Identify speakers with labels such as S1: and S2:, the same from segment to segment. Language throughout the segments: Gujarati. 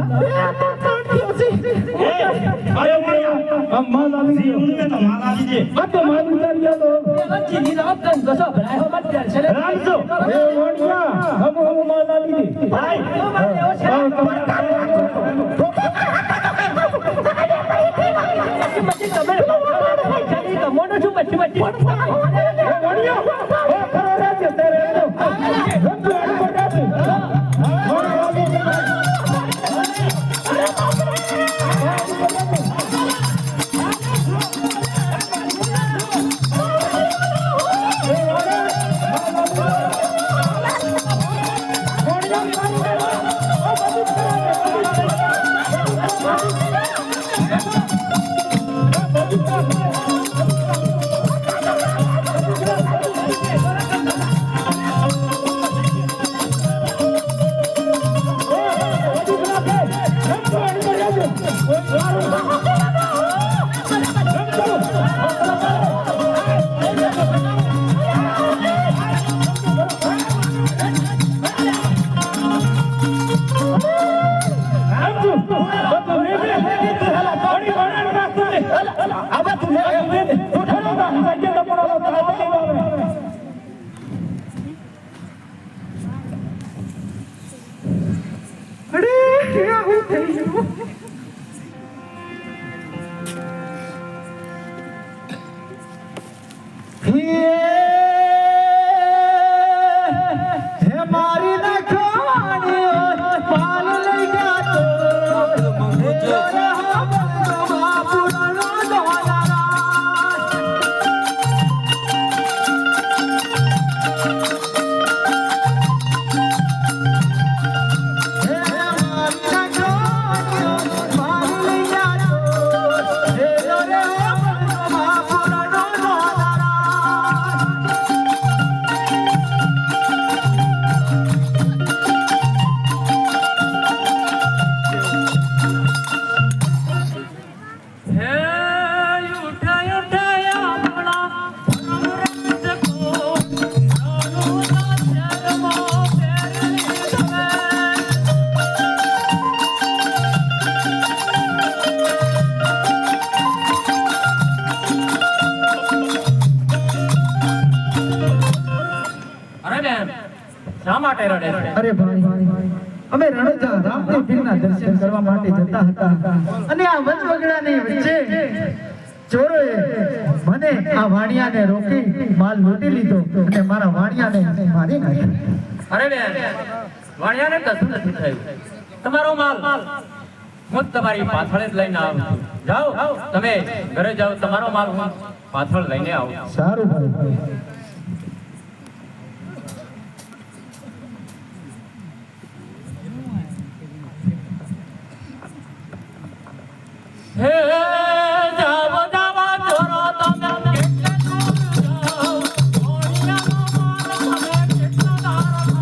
S1: अरे हम माल आली जी उनमें तो माल आली जी अब तो माल उतार दिया तो
S2: जी नहीं आप कन कसो बनाए हो मत कर चले
S1: रामजो ए वणिया हम माल आली जी भाई
S2: मत कमर चली तो मोनो छु बच्ची बच्ची
S1: वणिया ओ खरो रे तेरे तो रंजो आड़ी बटा दे
S3: अरे भाई અમે રણોજા રામદેવ પીરના દર્શન કરવા માટે જતા હતા અને આ વનવગડાની વચ્ચે ચોરોએ મને આ વાણિયાને રોકી માલ લૂંટી લીધો અને મારા વાણિયાને મારી નાખ્યો.
S2: અરે બેન વાણિયાને કશું નથી થયું તમારો માલ હું તમારી પાછળ જ લઈને આવું જાઓ તમે ઘરે જાઓ તમારો માલ હું પાછળ લઈને આવું.
S3: સારું ભાઈ.
S2: હે જાવ જાવ ચોરો તમે કેટલે દૂર જાઓ ઓડિયાનો માલ તમે કેટલો દારો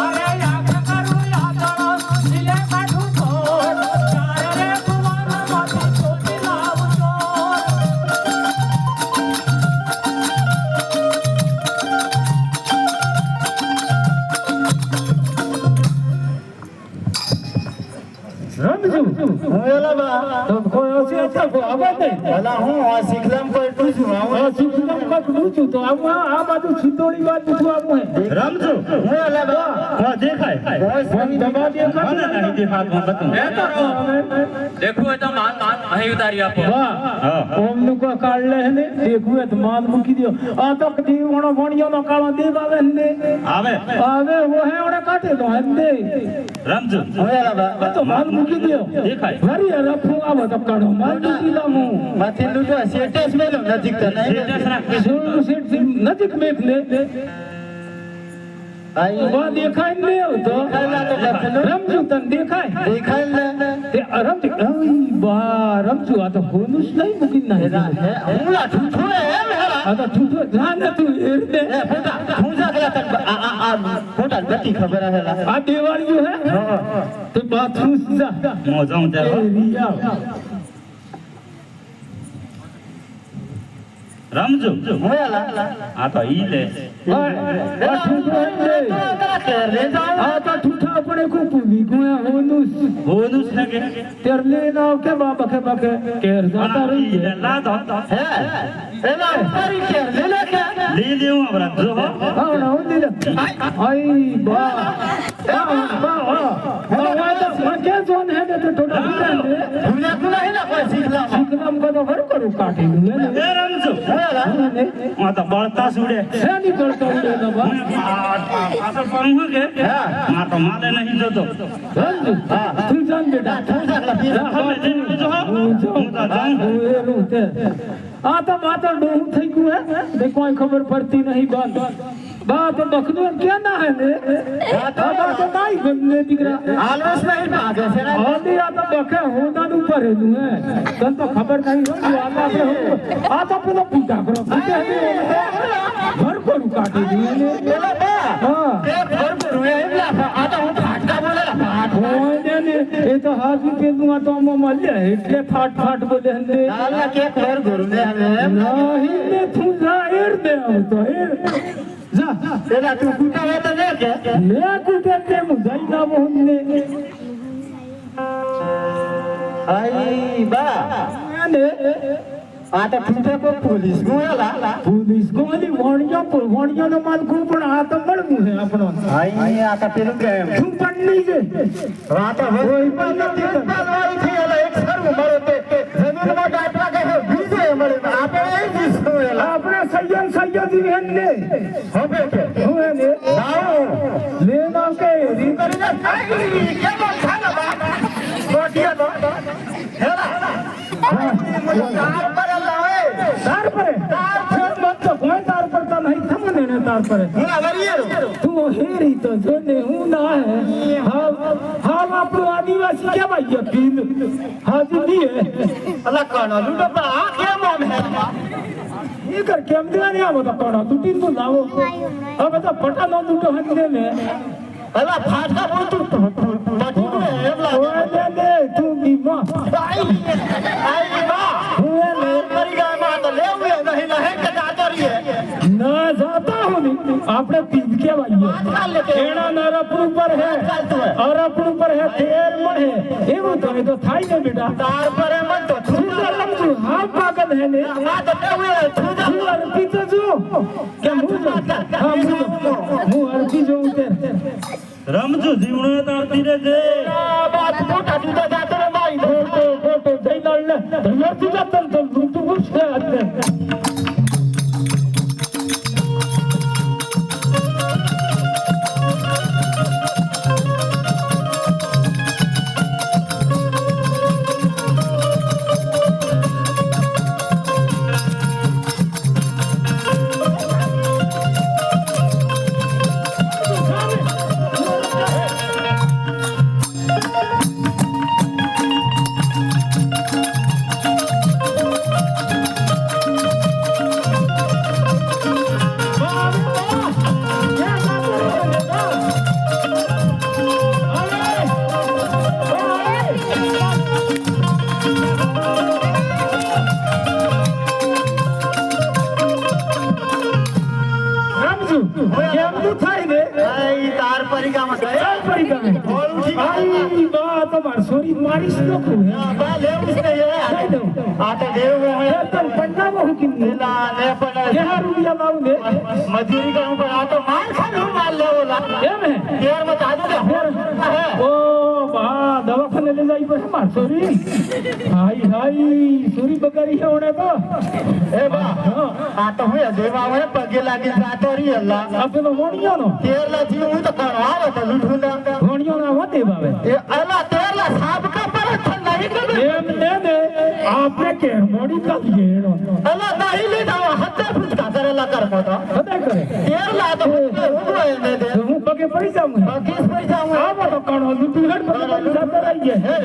S2: અરે યાદ કરું યાદરો દિલે કાઢું તો ચારે રે કુમાર માથી ચોટી લાવજો.
S1: રમજુ ઓલા બા તો કોઈ ઓછી અચ્છા કો આવા દે
S3: અલા હું આ શીખલામ કરતું છું
S1: આ શીખલામ કરું છું તો આ બાજુ છીતોડી બાજુ છું આવું હે રમજુ ઓલા બા હા દેખાય ફોન દબા દેખાય નહીં દેખાતો બતું
S2: એ તો देखो तो मान मान અહીં ઉતારી આપો.
S1: વાહ ઓમ નું કો કાઢ લે ને દેખું તો માલ મૂકી દયો આ તો કદી ઓણો ભણિયો નો કાળો દેવ આવે ને આવે વો હે ઓણે કાઢે તો હંદે રમજુ ઓલા બા તો માલ મૂકી દયો દેખાય હરી રફુ આવો તો કાઢો માલ મૂકી લામુ
S3: માથે લૂટો સેટેસ મેલો નજીક તો નહીં
S1: સેટેસ રાખ સેટ નજીક મેક લે
S3: આઈ
S1: વા દેખાય ને તો રમજુ તન દેખાય
S3: ને
S1: તે રમજુ બા રમજુ આ તો કોનું જ નહીં મૂકી ના
S3: હે હુંલા ઠૂઠો હે
S1: આ તો ઠૂઠો જાન તું એર દે
S3: ફોટા ખૂંજા ગલા તક આ ફોટા નથી ખબર હે
S1: આ દેવાળિયું હે હા તે બાથરૂમ જા મોજાઉં જા રમજો આ તો ઈ લે આ તો ઠૂઠા પડે કો પૂરી ગોયા હોનું છે કે તેરલે નાવ કે બાબકે બકે કેર જાતા રહી લા તો હે એલા ઉતારી કેર લે કે લે દેવું આપરા જો હા ના લે આઈ બા કે જોન હે તો થોડા ભૂલા ભૂલા હે ના કોઈ શીખલામ કો તો ભર કરું કાઢી લે એ રમજો આ તો બળતા સુડે હે ની બળતા ઉડે તો બા આસર પાઉં કે હા તો માલે નહીં જતો રમજો હા તું જાન બેટા તું આ તો બાતો ડોહું થઈ ગયું હે દે કોઈ ખબર પડતી નહીં બાત બખનું ક્યાં ના હે ને આ તો નાઈ ગમે દીકરા આલસ નહીં ભાગે છે ને ઓલી આ તો બખે હોદાન ઉપર હેલું હે તન તો ખબર નહીં હોય આ તો પેલો પૂટા કરો ઘર પર કાઢી દીને હા કે ઘર પર એલા આ તો હું ફાટકા બોલેલા ફાટ હોય ને એ તો હાજી પેલું આ તો મળ્યા એટલે ફાટ બોલે હે આલા કે ઘર ને નહીં ને તું જાહેર દે આવતો જા પેલા તું કુટાવે તો ને કે મે કુટે તે મુજાઈ જાવ ને આઈ બા ને આ તો ઠૂઠે કો પોલીસ ગોયલા પોલીસ ગોલી વણિયો નો માલ કો પણ આ તો મળવું છે આપણો આઈ આ તો પેલું કે તું પડલી છે આ તો હોય પણ નથી કરવાઈ થી એલા એક સર્વ મળે તે જમીન માં ગાટલા કે બીજે મળે આપણે એ જીસો એલા આપણે સૈયદ ને હવે કે હું ને જાઓ લે ના કે રી કરીને ખાઈ કેમ ખાના બા ગોટિયા તો હેલા તાર પર લાવે તાર પર મત તો કોઈ તાર પરતા નહીં તમને ને તાર પર હું આવરીએ તું હેરી તો જોને હું ના હે હા આપણો આદિવાસી કે ભાઈ પીન હાજી ની હે અલા કાના લૂટો પર આ કેમ આમ હે ये कर केम दे नहीं आवो तो कोड़ा तू तीन को लावो अब तो पटा नो लूटो हंदे में अला फाटा बोल तू पाटी में एवला ओए दे तू बीमा आई बीमा हुए ने मरी गया मां तो ले हुए नहीं लहे के जाता रही है ना जाता हूं आपने पीज के भाई केड़ा नरपुर पर है और अपन पर है तेर मन है एवो तो थाई ने बेटा तार पर है मन तो तू समझू हां पागल है ने हां तो हुए तू अरबी तो जो क्या मुंह अरबी जो उते रमजो जीवणो तारती रे जे बात मोटा जुदा जाते रे भाई फोटो जई नळले धनर जुदा तन तो लूटू कुछ है आते सोरी मारिस नो को बा ले उसने ये आटे देव है तन पन्ना बहु की ला ले पण क्या रुपया बाऊ ने मजदूरी करूं पर आ तो मार खानो मार ले ओला केम है यार मत आजो दे ओ बा दवाखाने ले जाई पर मार सोरी हाय सोरी बकरी है ओने तो ए बा आ तो हुए देवा है पगे लागी जातो री अल्लाह अब तो वणियो नो 13 जी हूं तो करो आवे तो लूठूंगा वणियो ना होते बावे ए अल्लाह 13 साहब का पर नहीं कर एम ने आपने के मोड़ी का येणो अल्लाह नहीं ले जाओ हत्ते फुटका करेला कर मोटा हत्ते करे 13 तो हुए ने दे હું પગે પડી જાઉં પગે પડી જાઉં આ તો કણો લૂટી હટ પગે પડી જાતો રહી है